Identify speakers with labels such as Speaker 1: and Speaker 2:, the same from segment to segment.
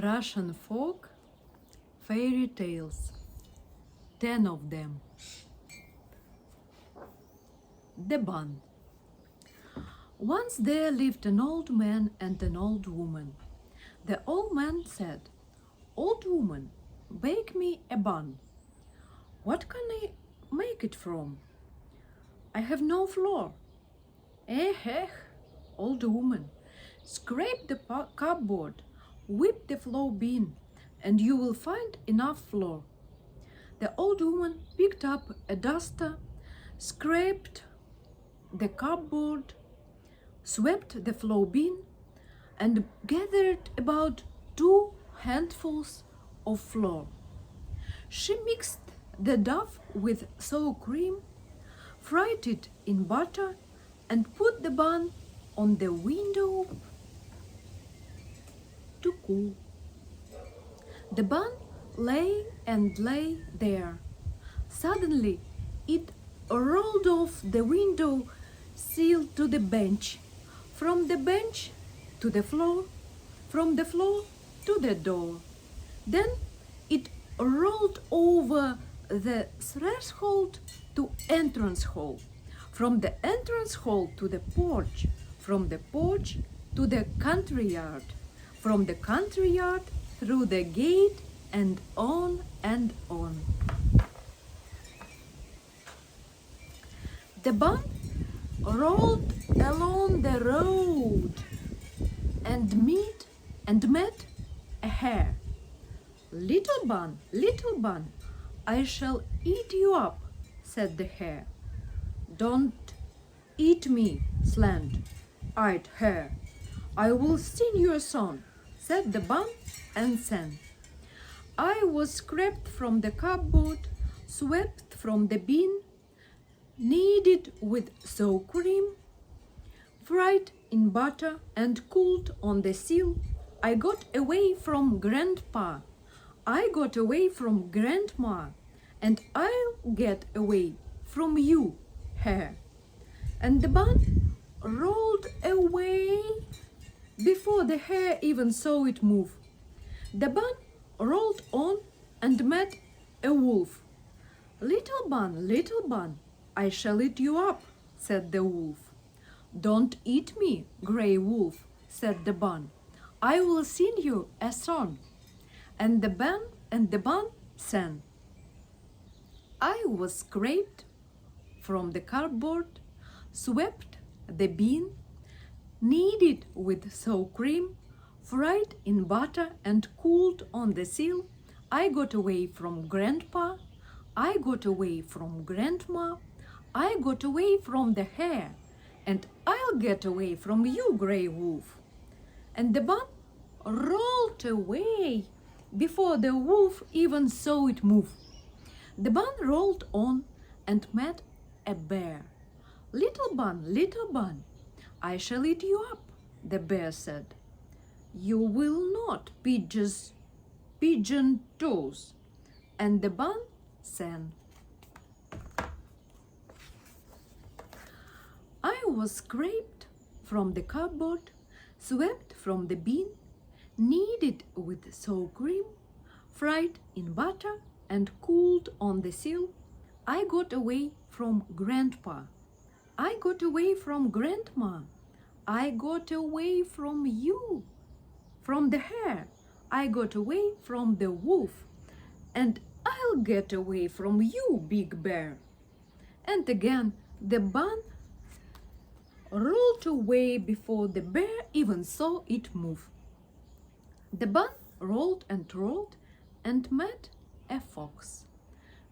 Speaker 1: Russian folk fairy tales, 10 of them. The Bun. Once there lived an old man and an old woman. The old man said, "Old woman, bake me a bun." "What can I make it from? I have no flour." "Eh, old woman, scrape the cupboard, whip the flour bin, and you will find enough flour." The old woman picked up a duster, scraped the cupboard, swept the flour bin, and gathered about 2 handfuls of flour. She mixed the dough with sour cream, fried it in butter, and put the bun on the window to cool. The bun lay and lay there. Suddenly, it rolled off the window sill to the bench, from the bench to the floor, from the floor to the door. Then it rolled over the threshold to entrance hall, from the entrance hall to the porch, from the porch to the country yard, from the country yard through the gate, and on and on. The bun rolled along the road and met a hare. Little bun, I shall eat you up," said the hare. "Don't eat me, slant-eyed hare. I will sing you a song," said the bun and sang. "I was scraped from the cupboard, swept from the bin, kneaded with sour cream, fried in butter, and cooled on the sill. I got away from Grandpa. I got away from Grandma, and I'll get away from you, hare." And the bun rolled away before the hare even saw it move. The bun rolled on and met a wolf. Little bun, I shall eat you up," said the wolf. "Don't eat me, gray wolf," said the bun. "I will sing you a song." And the bun sang. I was scraped from the cupboard, swept the bin, kneaded with sour cream, fried in butter, and cooled on the sill. I got away from Grandpa. I got away from Grandma. I got away from the hare, and I'll get away from you, gray wolf. And the bun rolled away before the wolf even saw it move. The bun rolled on and met a bear. Little bun, I shall eat you up," the bear said. "You will not, pigeon toes." And the bun sang. I was scraped from the cupboard, swept from the bin, kneaded with sour cream, fried in butter, and cooled on the sill. I got away from Grandpa. I got away from Grandma. I got away from you, from the hare. I got away from the wolf. And I'll get away from you, big bear. And again the bun rolled away before the bear even saw it move. The bun rolled and met a fox.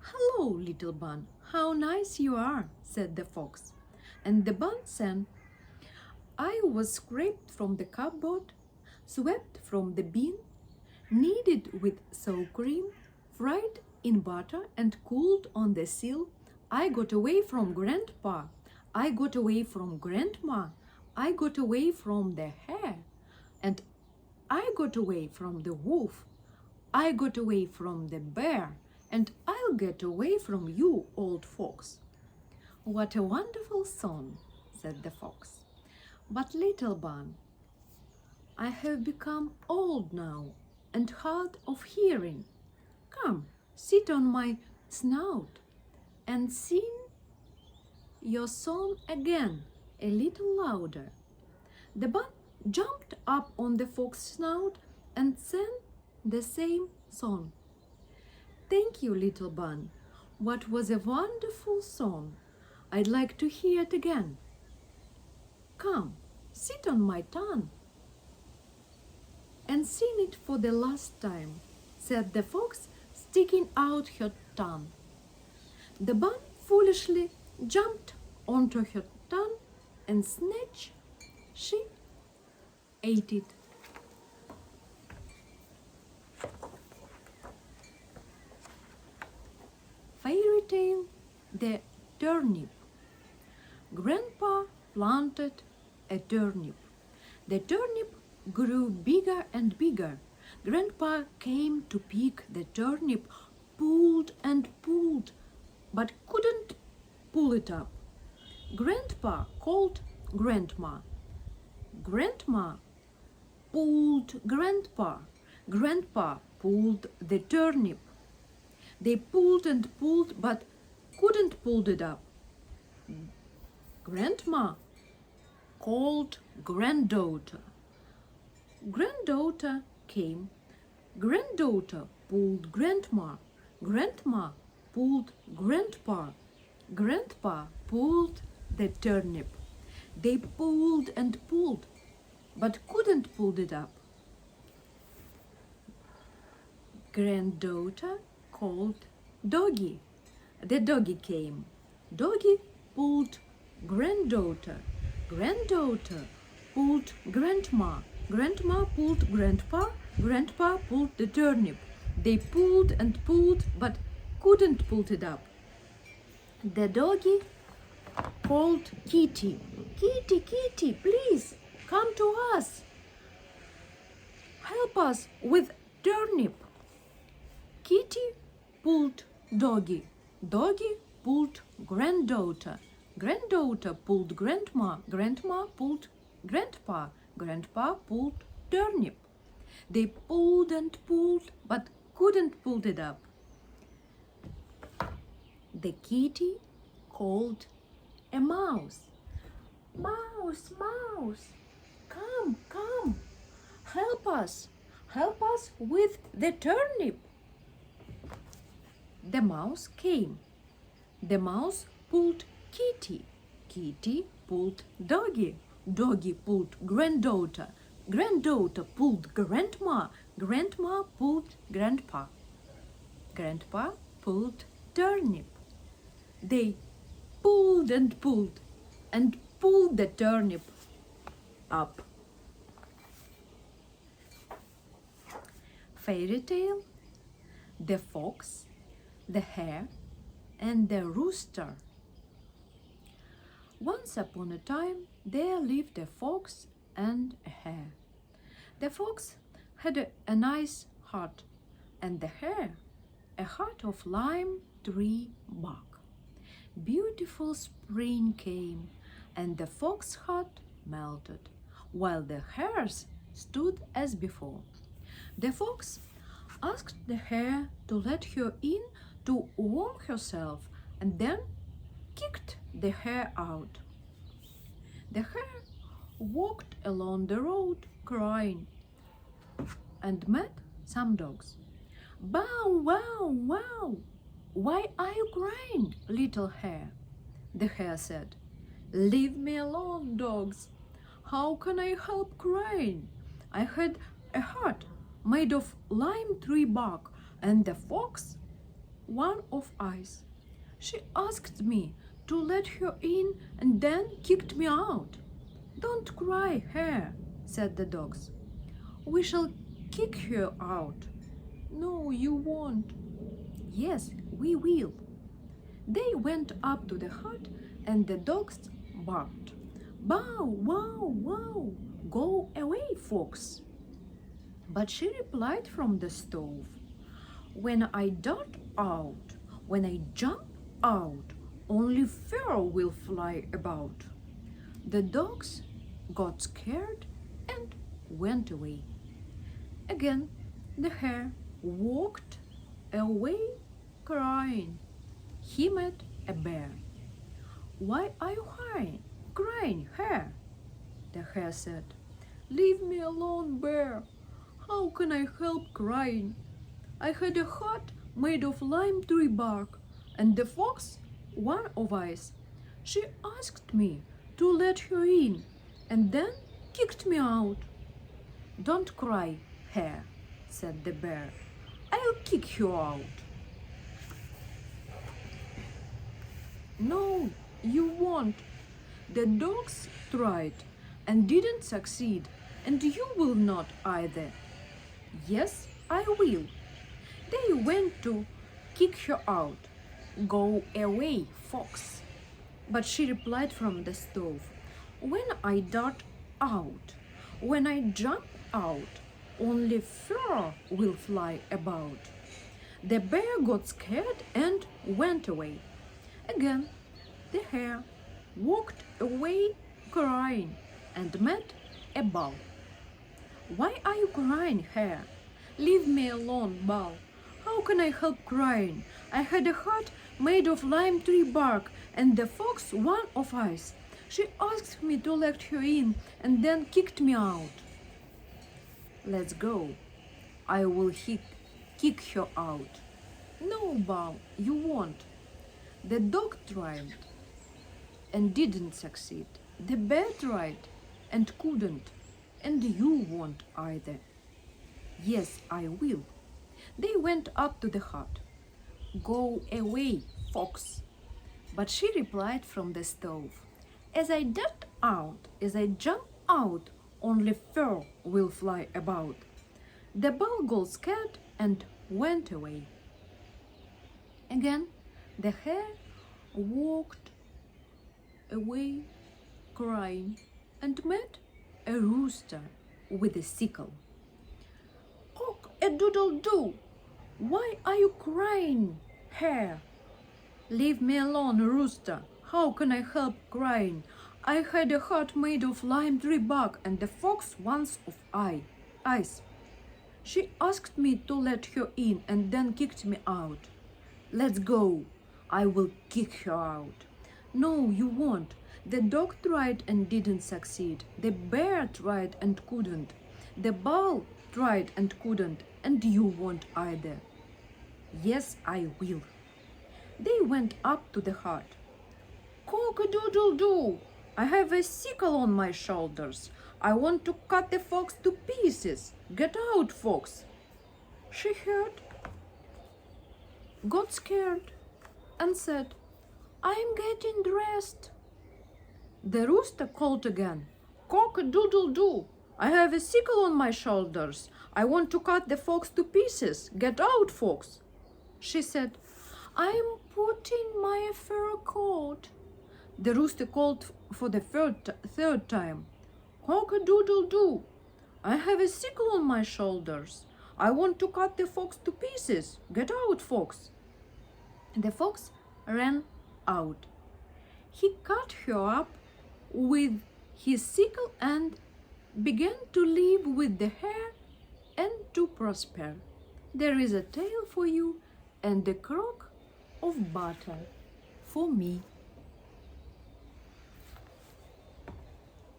Speaker 1: "Hello, little bun, how nice you are," said the fox. And the bun sang. I was scraped from the cupboard, swept from the bin, kneaded with sour cream, fried in butter, and cooled on the sill. I got away from Grandpa. I got away from Grandma. I got away from the hare. And I got away from the wolf. I got away from the bear. And I'll get away from you, old fox. "What a wonderful song," said the fox. "But little bun, I have become old now. and hard of hearing. Come, sit on my snout and sing your song again, a little louder. The bun jumped up on the fox's snout and sang the same song. Thank you, little bun. What was a wonderful song. I'd like to hear it again. Come, sit on my tongue and sing it for the last time, said the fox, sticking out her tongue. The bun foolishly jumped onto her tongue and snatched, she ate it. Fairy tale, the turnip. Grandpa planted a turnip. The turnip grew bigger and bigger. Grandpa came to pick the turnip, pulled and pulled, but couldn't pull it up. Grandpa called Grandma. Grandma pulled Grandpa. Grandpa pulled the turnip. They pulled and pulled, but couldn't pull it up. Grandma called Granddaughter. Granddaughter came. Granddaughter pulled Grandma. Grandma pulled Grandpa. Grandpa pulled the turnip. They pulled and pulled, but couldn't pull it up. Granddaughter called Doggy. The doggy came. Doggy pulled Granddaughter. Granddaughter pulled Grandma. Grandma pulled Grandpa. Grandpa pulled the turnip. They pulled and pulled, but couldn't pull it up. The doggy called Kitty. Kitty, Kitty, please come to us. Help us with turnip. Kitty pulled Doggy. Doggy pulled Granddaughter. Granddaughter pulled Grandma. Grandma pulled Grandpa. Grandpa pulled Turnip. They pulled and pulled, but couldn't pull it up. The kitty called a mouse. Mouse, mouse, come, come, help us with the turnip. The mouse came. The mouse pulled Kitty. Kitty pulled Doggy. Doggy pulled Granddaughter. Granddaughter pulled Grandma. Grandma pulled Grandpa. Grandpa pulled Turnip. They pulled and pulled the turnip up. Fairy tale: the fox, the hare, and the rooster. Once upon a time there lived a fox and a hare. The fox had a nice heart, and the hare a heart of lime tree bark. Beautiful spring came, and the fox's heart melted, while the hare's stood as before. The fox asked the hare to let her in to warm herself, and then kicked the hare out. The hare walked along the road crying and met some dogs. Bow, wow, wow! Why are you crying, little hare? The hare said. Leave me alone, dogs. How can I help crying? I had a heart made of lime tree bark, and the fox one of ice. She asked me to let her in and then kicked me out. Don't cry, hare, said the dogs. We shall kick her out. No, you won't. Yes, we will. They went up to the hut and the dogs barked. Bow, wow, wow, go away, fox. But she replied from the stove, when I dart out, when I jump out, only fur will fly about. The dogs got scared and went away. Again, The hare walked away crying. He met a bear. "Why are you crying, hare?" The hare said. "Leave me alone, bear. How can I help crying? I had a hut made of lime tree bark, and the fox, one of ice. She asked me to let her in, and then kicked me out." "Don't cry, hare," said the bear. "I'll kick you out." "No, you won't. The dogs tried and didn't succeed, and you will not either." "Yes, I will." They went to kick her out. "Go away, fox." But she replied from the stove, "When I dart out, when I jump out, only fur will fly about." The bear got scared and went away. Again, the hare walked away crying and met a bull. "Why are you crying, hare? Leave me alone, bull. How can I help crying? I had a hut made of lime tree bark, and the fox one of ice. She asked me to let her in and then kicked me out." "Let's go. I will kick her out." "No, bull, you won't. The dog tried and didn't succeed. The bear tried and couldn't, and you won't either." "Yes, I will." They went up to the hut. "Go away, fox." But she replied from the stove, "As I dart out, as I jump out, only fur will fly about." The bull got scared and went away. Again, the hare walked away crying and met a rooster with a sickle. "Cock-a-doodle-doo, why are you crying, hare?" "Leave me alone, rooster. How can I help crying? I had a hut made of lime tree bark, and the fox once of ice. She asked me to let her in and then kicked me out." "Let's go. I will kick her out." "No, you won't. The dog tried and didn't succeed. The bear tried and couldn't. The bull tried and couldn't, and you won't either." "Yes, I will." They went up to the hut. "Cock-a-doodle-doo, I have a sickle on my shoulders. I want to cut the fox to pieces. Get out, fox." She heard, got scared, and said, "I'm getting dressed." The rooster called again, "Cock-a-doodle-doo, I have a sickle on my shoulders. I want to cut the fox to pieces. Get out, fox." She said, "I'm putting my fur coat." The rooster called for the third time, "Cock-a-doodle-doo, I have a sickle on my shoulders. I want to cut the fox to pieces. Get out, fox." The fox ran out. He cut her up with his sickle and began to live with the hare and to prosper. There is a tale for you and a crock of butter for me.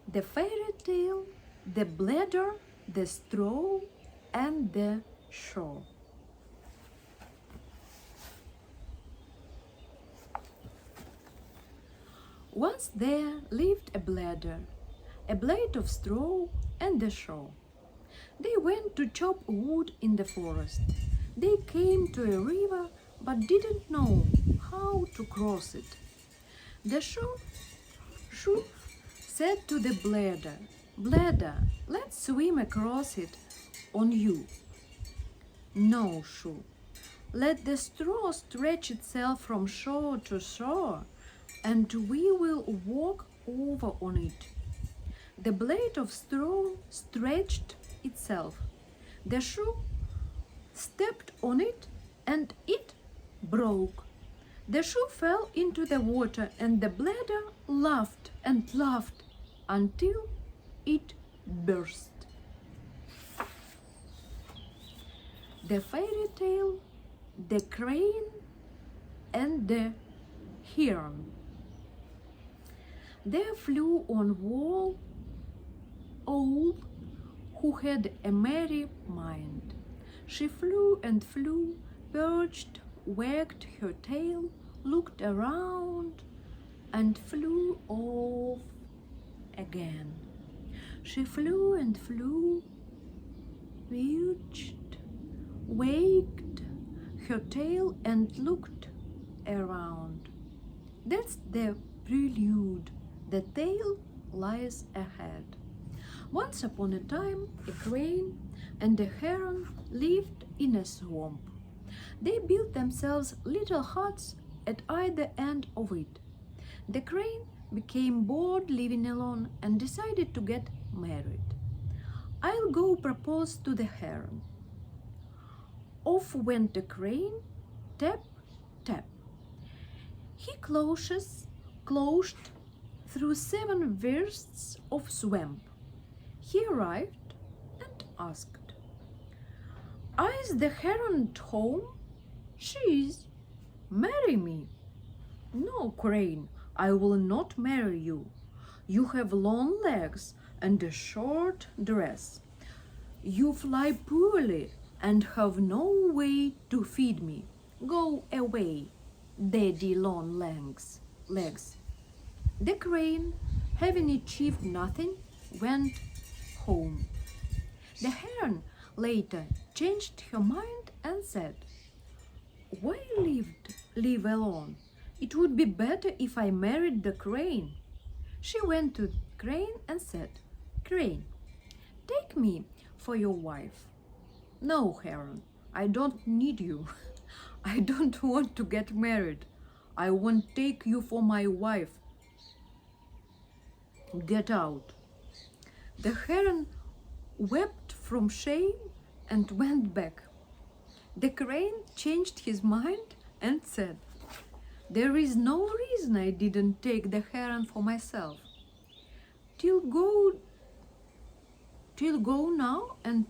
Speaker 1: The fairy tale, the bladder, the straw, and the shore. Once there lived a bladder, a blade of straw, and a shore. They went to chop wood in the forest. They came to a river but didn't know how to cross it. The shore said to the bladder, "Bladder, let's swim across it on you." "No, shoe. Let the straw stretch itself from shore to shore, and we will walk over on it." The blade of straw stretched itself. The shoe stepped on it, and it broke. The shoe fell into the water, and the bladder laughed and laughed until it burst. The fairy tale, the crane and the heron. There flew on wall owl who had a merry mind. She flew and flew, perched, wagged her tail, looked around, and flew off again. She flew and flew, perched, wagged her tail, and looked around. That's the prelude. The tale lies ahead. Once upon a time, a crane and a heron lived in a swamp. They built themselves little huts at either end of it. The crane became bored living alone and decided to get married. I'll go propose to the heron. Off went the crane, tap, tap. He cloused through 7 versts of swamp. He arrived and asked, "Is the heron at home?" "She is." "Marry me." "No, crane, I will not marry you. You have long legs and a short dress. You fly poorly and have no way to feed me. Go away, daddy long legs. The crane, having achieved nothing, went home. The heron later changed her mind and said, "Why live alone? It would be better if I married the crane." She went to the crane and said, "Crane, take me for your wife." "No, heron, I don't need you. I don't want to get married. I won't take you for my wife. Get out." The heron wept from shame and went back. The crane changed his mind and said, "There is no reason I didn't take the heron for myself. Till go now and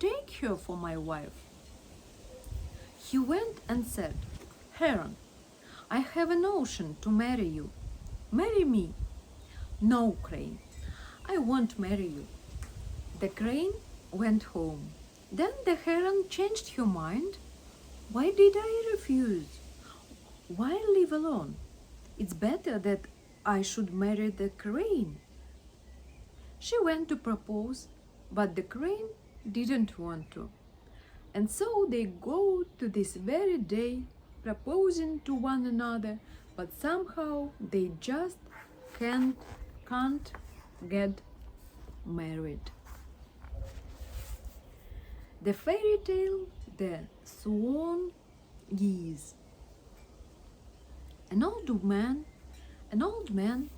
Speaker 1: take her for my wife." He went and said, "Heron, I have a notion to marry you. Marry me." "No, crane, I won't marry you." The crane went home. Then the heron changed her mind. "Why did I refuse? Why live alone? It's better that I should marry the crane." She went to propose, but the crane didn't want to. And so they go to this very day, proposing to one another, but somehow they just can't get married. The fairy tale, the Swan Geese. An old man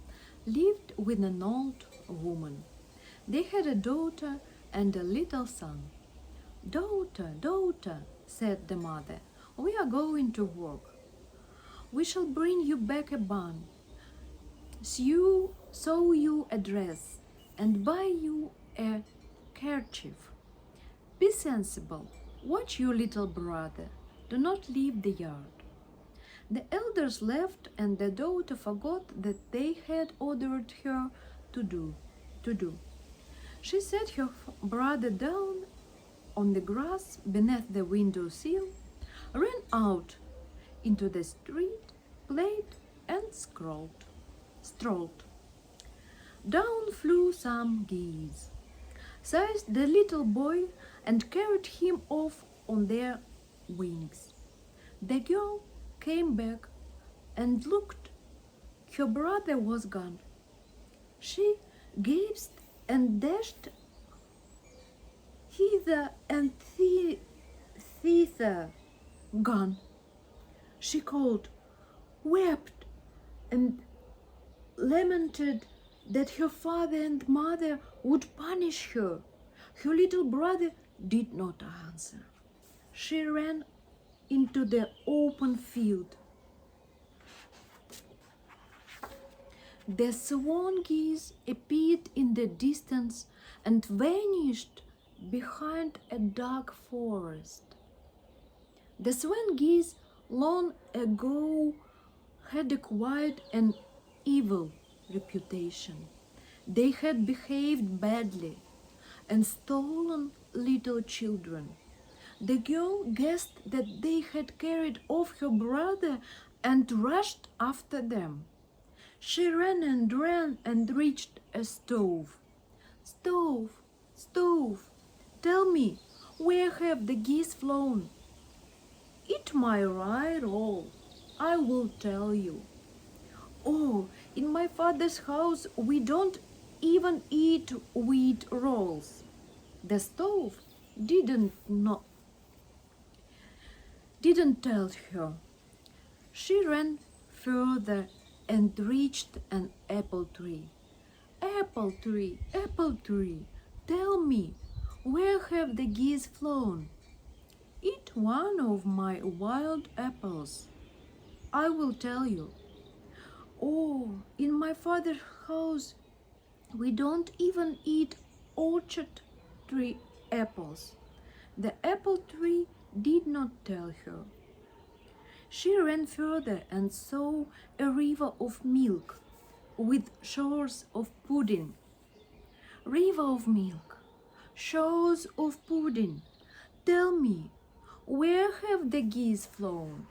Speaker 1: lived with an old woman. They had a daughter and a little son. Daughter, said the mother, "we are going to work. We shall bring you back a bun, sew you a dress, and buy you a kerchief. Be sensible, watch your little brother, do not leave the yard." The elders left, and the daughter forgot that they had ordered her to do. She set her brother down on the grass beneath the window sill, ran out into the street, played, and strolled. Down flew some geese, seized the little boy, and carried him off on their wings. The girl came back and looked. Her brother was gone. She gazed and dashed hither and thither. Gone. She called, wept, and lamented that her father and mother would punish her. Her little brother did not answer. She ran into the open field. The swan geese appeared in the distance and vanished behind a dark forest. The Swan Geese long ago had acquired an evil reputation. They had behaved badly and stolen little children. The girl guessed that they had carried off her brother and rushed after them. She ran and reached a stove. Stove, stove, tell me, where have the geese flown? Eat my rye roll, I will tell you. Oh, in my father's house we don't even eat wheat rolls. The stove didn't tell her. She ran further and reached an apple tree. Apple tree, apple tree, tell me, where have the geese flown? Eat one of my wild apples, I will tell you. Oh, in my father's house we don't even eat orchard tree apples. The apple tree did not tell her. She ran further and saw a river of milk with shores of pudding. River of milk, shores of pudding, tell me, where have the geese flown?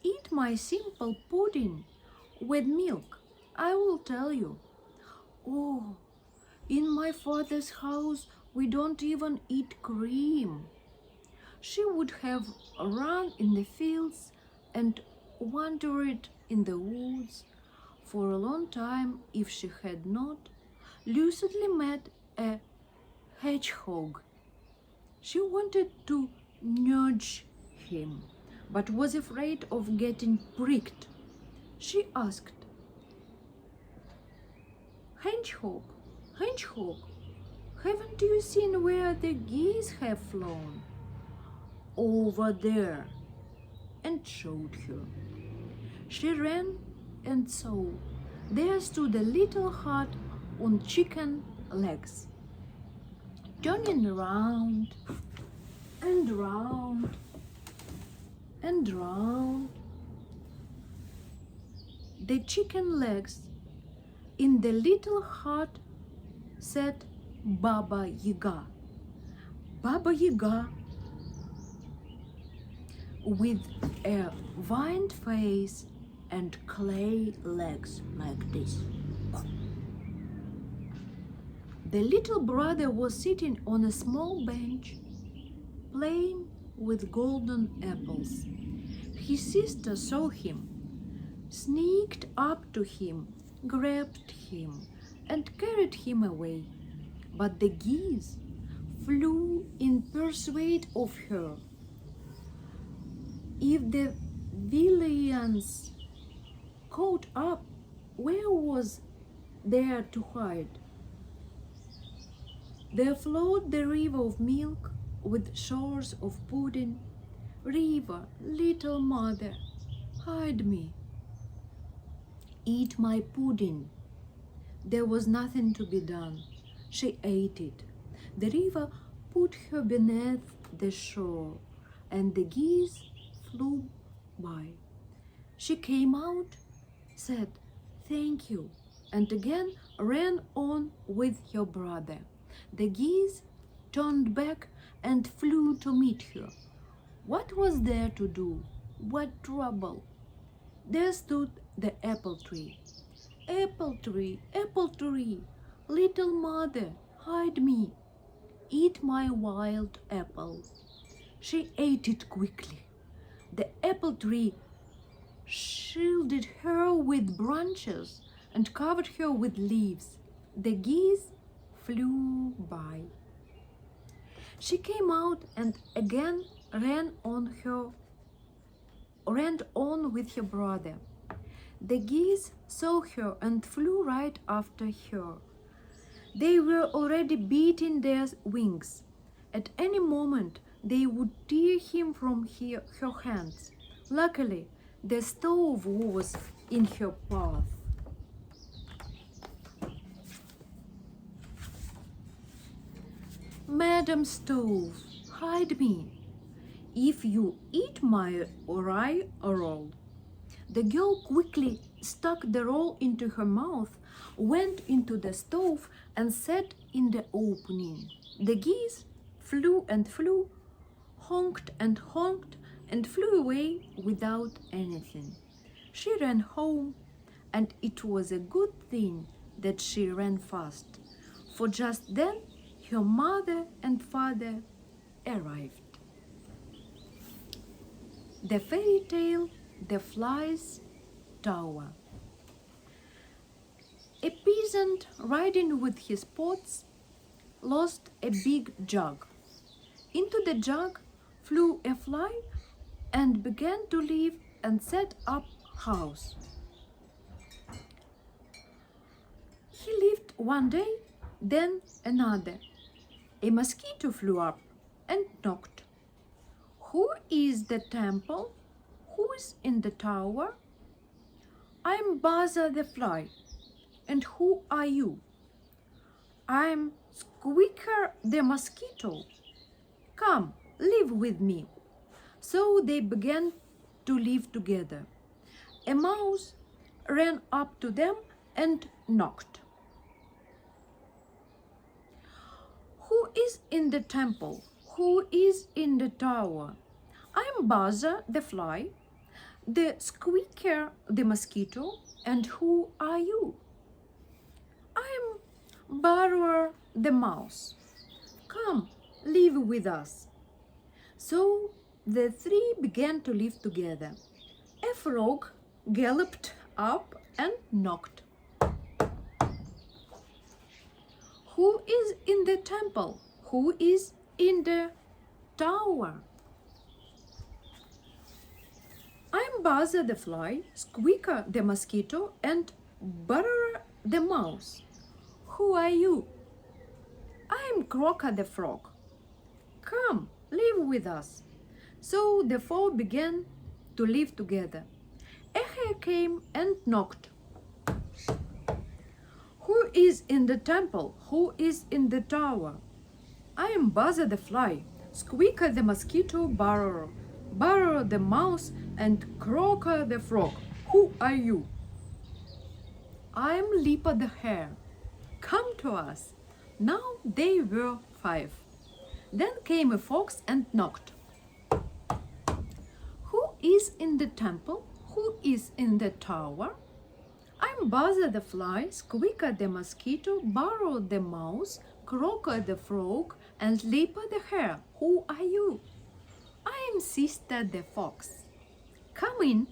Speaker 1: Eat my simple pudding with milk, I will tell you. Oh, in my father's house we don't even eat cream. She would have run in the fields and wandered in the woods for a long time if she had not lucidly met a hedgehog. She wanted to nudge him, but was afraid of getting pricked. She asked, Hedgehog, hedgehog, haven't you seen where the geese have flown? Over there, and showed her. She ran and saw there stood a little hut on chicken legs. Turning round and round and round, the chicken legs in the little hut sat Baba Yaga. Baba Yaga with a vined face and clay legs like this. The little brother was sitting on a small bench, playing with golden apples. His sister saw him, sneaked up to him, grabbed him, and carried him away. But the geese flew in pursuit of her. If the villains caught up, where was there to hide? There flowed the river of milk with shores of pudding. River, little mother, hide me. Eat my pudding. There was nothing to be done. She ate it. The river put her beneath the shore, and the geese flew by. She came out, said, "Thank you," and again ran on with her brother. The geese turned back and flew to meet her. What was there to do? What trouble? There stood the apple tree. Apple tree, apple tree, little mother, hide me. Eat my wild apple. She ate it quickly. The apple tree shielded her with branches and covered her with leaves. The geese flew by. She came out and again ran on with her brother. The geese saw her and flew right after her. They were already beating their wings. At any moment they would tear him from her hands. Luckily, the stove was in her path. Madam Stove, hide me. if you eat my rye roll." The girl quickly stuck the roll into her mouth, went into the stove, and sat in the opening. The geese flew and flew, honked and flew away without anything. She ran home, and it was a good thing that she ran fast, for just then her mother and father arrived. The fairy tale, The Fly's Tower. A peasant riding with his pots lost a big jug. Into the jug flew a fly and began to live and set up house. He lived one day, then another. A mosquito flew up and knocked. "Who is the temple? Who is in the tower?" "I'm Buzzer the fly. And who are you?" "I'm Squeaker the mosquito. Come, live with me." So they began to live together. A mouse ran up to them and knocked. "Who is in the temple? Who is in the tower?" "I'm Buzzer the fly, the Squeaker the mosquito, and who are you?" "I'm Burrower the mouse. Come, live with us." So the three began to live together. A frog galloped up and knocked. "Who is in the temple? Who is in the tower?" "I'm Buzzer the fly, Squeaker the mosquito, and Burrower the mouse. Who are you?" "I'm Croaker the frog. Come, live with us." So the four began to live together. A hare came and knocked. "Who is in the temple? Who is in the tower?" "I am Buzzer the fly, Squeaker the mosquito, Burrower the mouse, and Croaker the frog. Who are you?" "I am Lipper the hare. Come to us." Now they were 5. Then came a fox and knocked. "Who is in the temple? Who is in the tower?" "I'm Buzzer the fly, Squeaker the mosquito, Burrower the mouse, Croaker the frog, and Lipper the hare. Who are you?" "I am Sister the fox. Come in."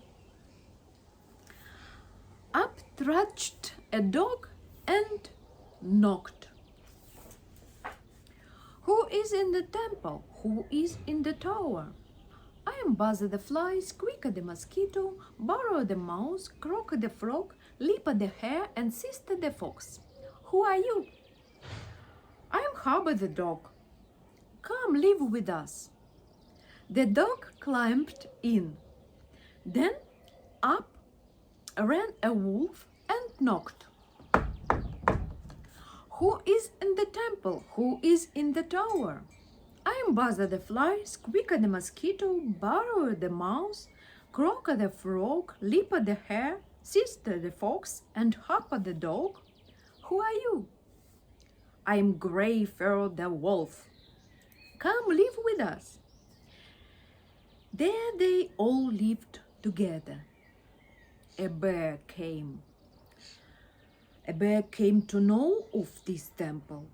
Speaker 1: Up trudged a dog and knocked. "Who is in the temple? Who is in the tower?" "I am Buzzer the fly, Squeaker the mosquito, Burrower the mouse, Croaker the frog, Lipper the hare, and Sister the fox. Who are you?" "I am Hare the dog. Come, live with us." The dog climbed in. Then up ran a wolf and knocked. "Who is in the temple? Who is in the tower?" "I am Buzzer the fly, Squeaker the mosquito, Burrower the mouse, Croaker the frog, Lipper the hare, Sister the fox, and Hare the dog. Who are you?" "I am Grey-Fur the wolf. Come, live with us." There they all lived together. A bear came. A bear came to know of this temple.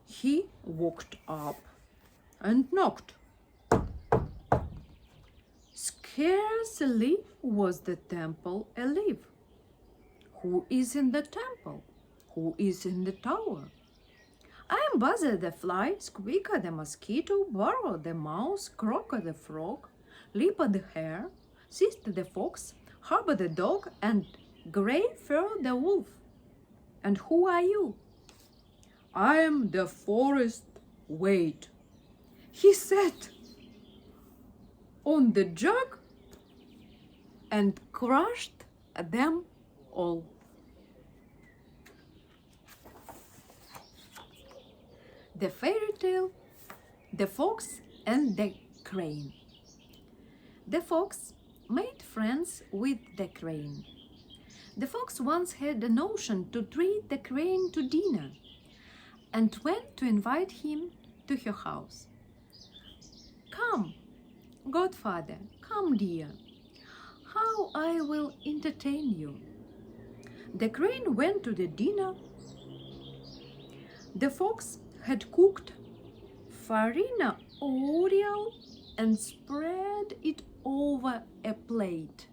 Speaker 1: He walked up and knocked. Scarcely was the temple alive. "Who is in the temple? Who is in the tower?" "I am Buzzer the fly, Squeaker the mosquito, Burrower the mouse, Croaker the frog, Lipper the hare, Sister the fox, Hare the dog, and Grey-Fur the wolf. And who are you?" "I am the forest wait." He sat on the jug and crushed them all. The fairy tale, The Fox and the Crane. The fox made friends with the crane. The fox once had a notion to treat the crane to dinner and went to invite him to her house. "Come, godfather, come, dear. How I will entertain you." The crane went to the dinner. The fox had cooked farina oreal and spread it over a plate.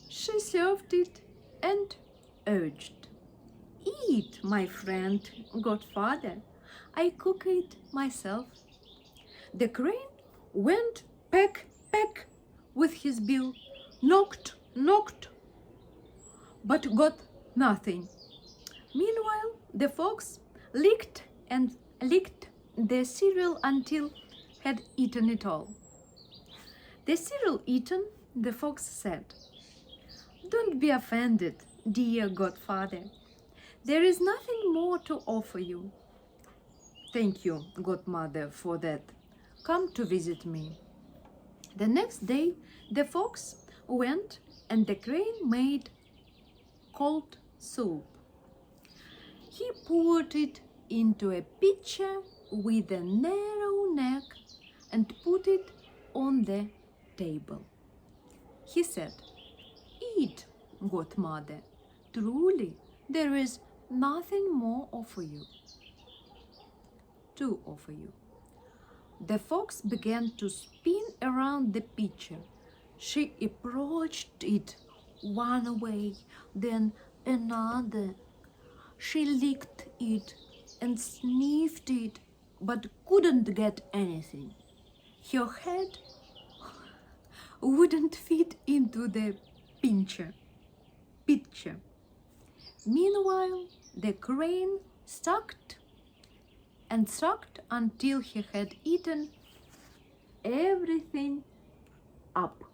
Speaker 1: She served it and urged, "Eat, my friend, godfather. I cook it myself." The crane went peck, peck with his bill, knocked, knocked, but got nothing. Meanwhile, the fox licked and licked the cereal until had eaten it all. The cereal eaten, the fox said, "Don't be offended, dear godfather. There is nothing more to offer you." "Thank you, godmother, for that. Come to visit me." The next day, the fox went and the crane made cold soup. He poured it into a pitcher with a narrow neck and put it on the table. He said, "Eat, godmother. Truly, there is nothing more to offer you." The fox began to spin around the pitcher. She approached it one way, then another. She licked it and sniffed it, but couldn't get anything. Her head wouldn't fit into the pitcher. Meanwhile, the crane sucked and sucked until he had eaten everything up.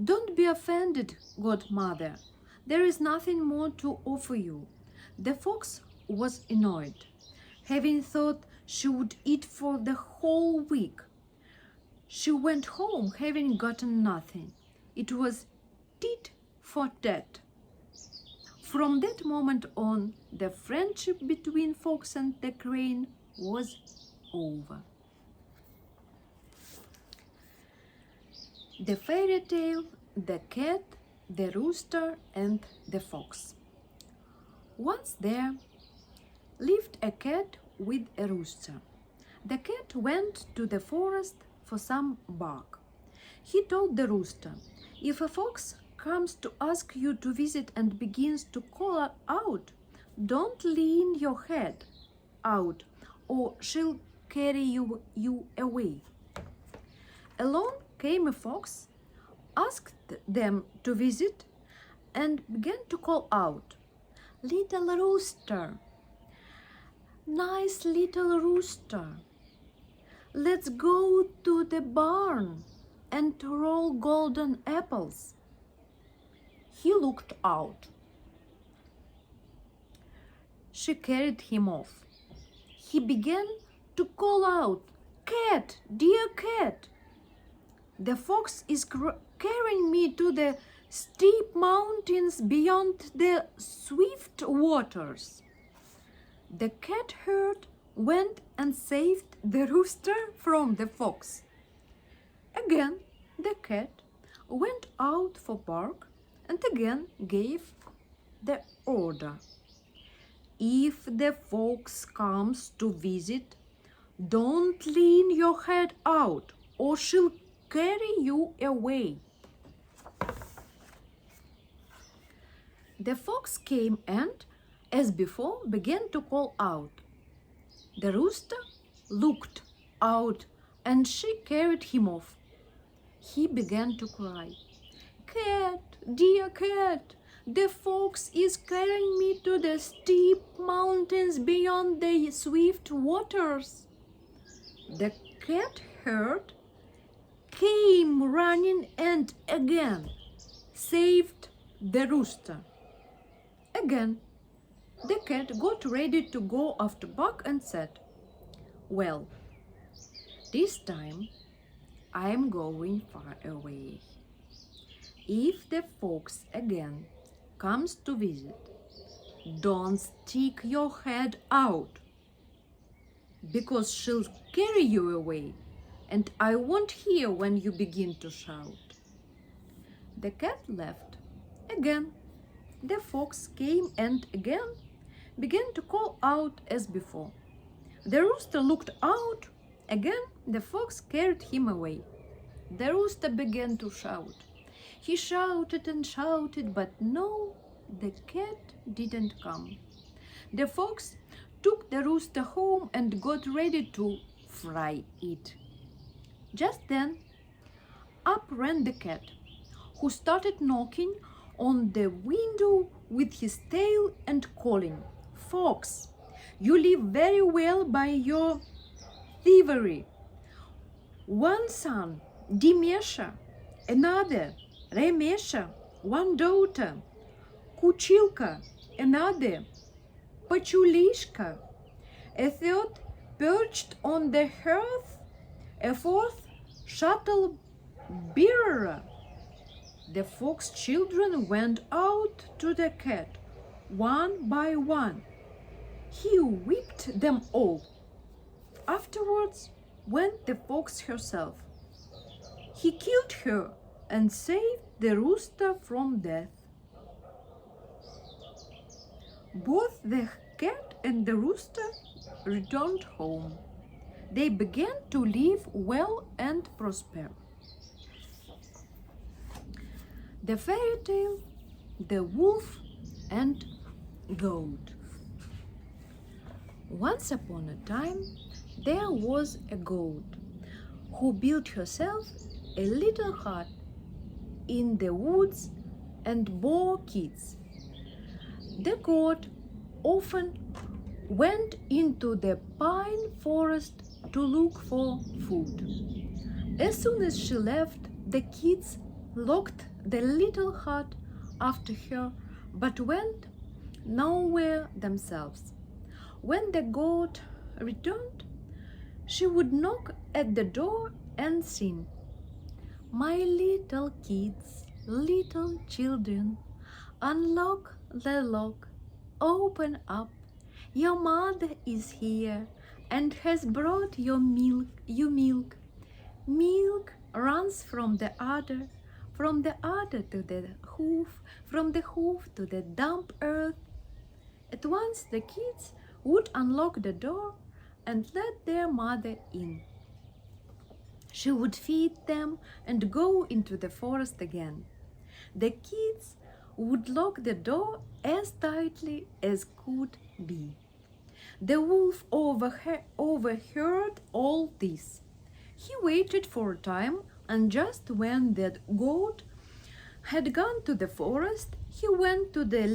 Speaker 1: "Don't be offended, godmother. There is nothing more to offer you." The fox was annoyed, having thought she would eat for the whole week. She went home having gotten nothing. It was tit for tat. From that moment on, the friendship between fox and the crane was over. The fairy tale, The Cat, the Rooster and the Fox. Once there lived a cat with a rooster. The cat went to the forest for some bark. He told the rooster, "If a fox comes to ask you to visit and begins to call out, don't lean your head out or she'll carry you away." Along came a fox, asked them to visit, and began to call out, "Little rooster, nice little rooster, let's go to the barn and roll golden apples." He looked out. She carried him off. He began to call out, "Cat, dear cat, the fox is carrying me to the steep mountains beyond the swift waters." The cat herd went and saved the rooster from the fox. Again, the cat went out for bark and again gave the order, "If the fox comes to visit, don't lean your head out or she'll carry you away." The fox came and, as before, began to call out. The rooster looked out and she carried him off. He began to cry, "Cat, dear cat, the fox is carrying me to the steep mountains beyond the swift waters." The cat herd came running and again saved the rooster. Again, the cat got ready to go after Buck and said, "Well, this time I'm going far away. If the fox again comes to visit, don't stick your head out, because she'll carry you away, and I won't hear when you begin to shout." The cat left. Again, the fox came and again began to call out as before. The rooster looked out. Again, the fox carried him away. The rooster began to shout. He shouted and shouted, but no, the cat didn't come. The fox took the rooster home and got ready to fry it. Just then, up ran the cat, who started knocking on the window with his tail and calling, "Fox, you live very well by your thievery. One son, Dimesha, another, Remesha, one daughter, Kuchilka, another, Pachulishka, a third perched on the hearth, a fourth shuttle bearer." The fox children went out to the cat, one by one. He whipped them all. Afterwards went the fox herself. He killed her and saved the rooster from death. Both the cat and the rooster returned home. They began to live well and prosper. The fairy tale, The Wolf and Goat. Once upon a time, there was a goat who built herself a little hut in the woods and bore kids. The goat often went into the pine forest to look for food. As soon as she left, the kids locked the little hut after her, but went nowhere themselves. When the goat returned, she would knock at the door and sing, "My little kids, little children, unlock the lock, open up. Your mother is here and has brought you milk. Milk runs from the udder to the hoof, from the hoof to the damp earth." At once the kids would unlock the door and let their mother in. She would feed them and go into the forest again. The kids would lock the door as tightly as could be. The wolf overheard all this. He waited for a time, and just when the goat had gone to the forest, he went to the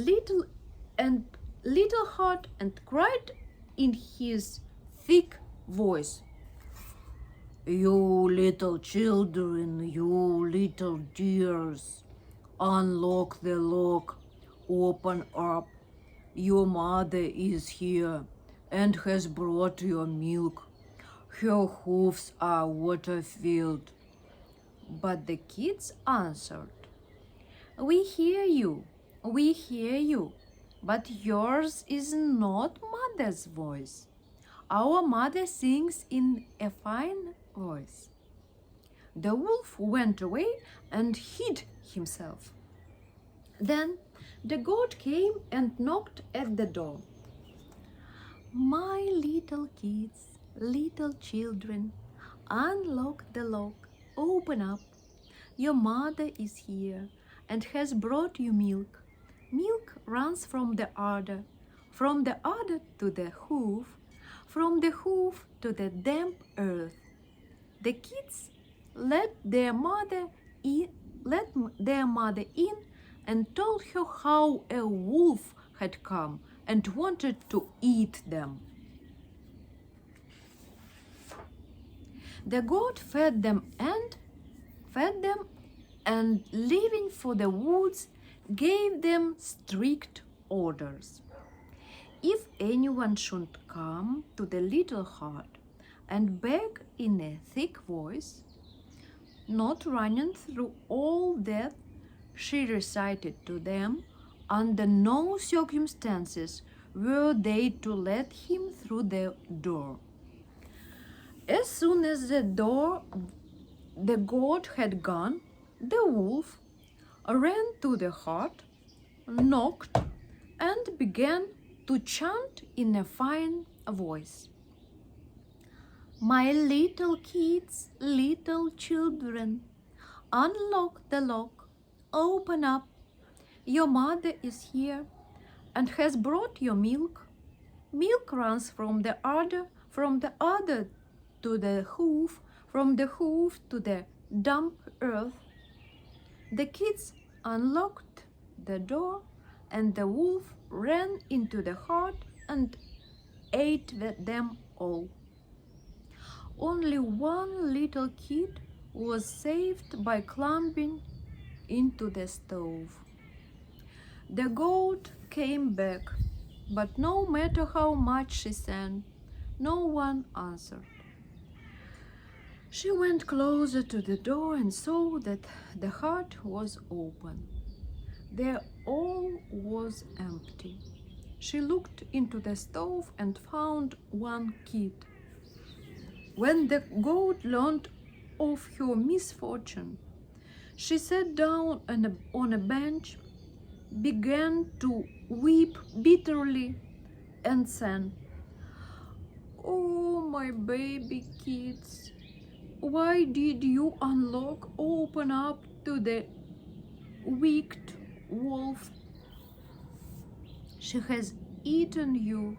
Speaker 1: little hut and cried in his thick voice, "You little children, you little dears, unlock the lock, open up. Your mother is here and has brought your milk. Her hoofs are water-filled." But the kids answered, we hear you, but yours is not mother's voice. Our mother sings in a fine voice." The wolf went away and hid himself. Then the goat came and knocked at the door. "My little kids, little children, unlock the lock, open up. Your mother is here and has brought you milk. Milk runs from the udder to the hoof, from the hoof to the damp earth." The kids let their mother in and told her how a wolf had come and wanted to eat them. The goat fed them and leaving for the woods, gave them strict orders. If anyone should come to the little hut and beg in a thick voice, not running through all that she recited to them, under no circumstances were they to let him through the door. As soon as the goat had gone, the wolf ran to the hut, knocked, and began to chant in a fine voice. My little kids, little children, unlock the lock, open up. Your mother is here and has brought your milk. Milk runs from the udder to the hoof, from the hoof to the damp earth. The kids unlocked the door, and the wolf ran into the hut and ate them all. Only one little kid was saved by climbing into the stove. The goat came back, but no matter how much she sang, no one answered. She went closer to the door and saw that the hut was open. There all was empty. She looked into the stove and found one kid. When the goat learned of her misfortune, she sat down on a bench, began to weep bitterly, and sang, "Oh, my baby kids, why did you open up to the wicked wolf? He has eaten you,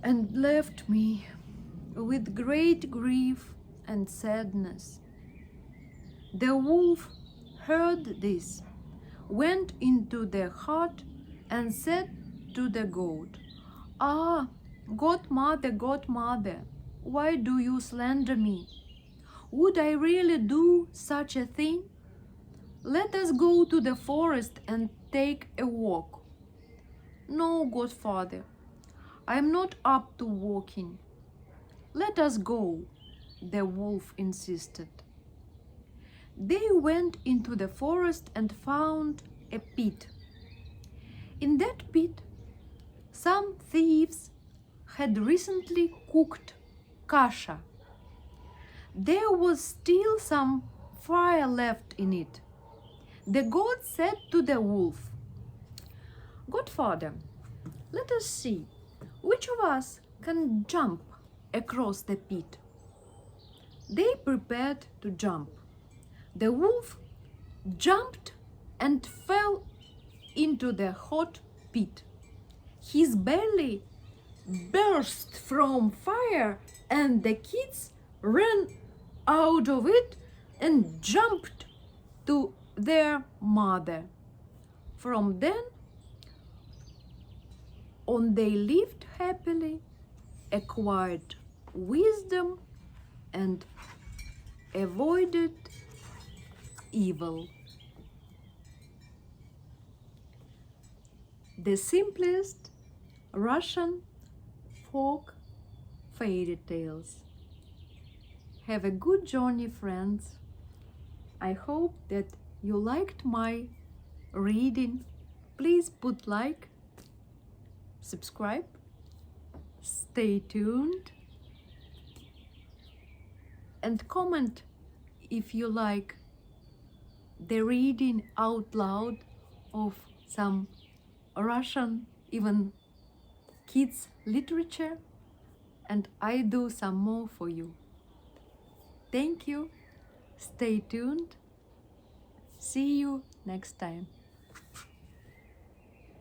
Speaker 1: and left me with great grief and sadness." The wolf heard this, went into the hut, and said to the goat, "Ah, godmother, why do you slander me? Would I really do such a thing? Let us go to the forest and take a walk." "No, godfather, I am not up to walking." "Let us go," the wolf insisted. They went into the forest and found a pit. In that pit, some thieves had recently cooked kasha. There was still some fire left in it. The goat said to the wolf, "Godfather, let us see which of us can jump across the pit." They prepared to jump. The wolf jumped and fell into the hot pit. His belly burst from fire, and the kids ran out of it and jumped to their mother. From then on, they lived happily, acquired wisdom, and avoided evil. The simplest Russian folk fairy tales. Have a good journey, friends. I hope that you liked my reading. Please put like, subscribe, stay tuned, and comment if you like the reading out loud of some Russian, even kids literature, and I do some more for you. Thank you. Stay tuned. See you next time.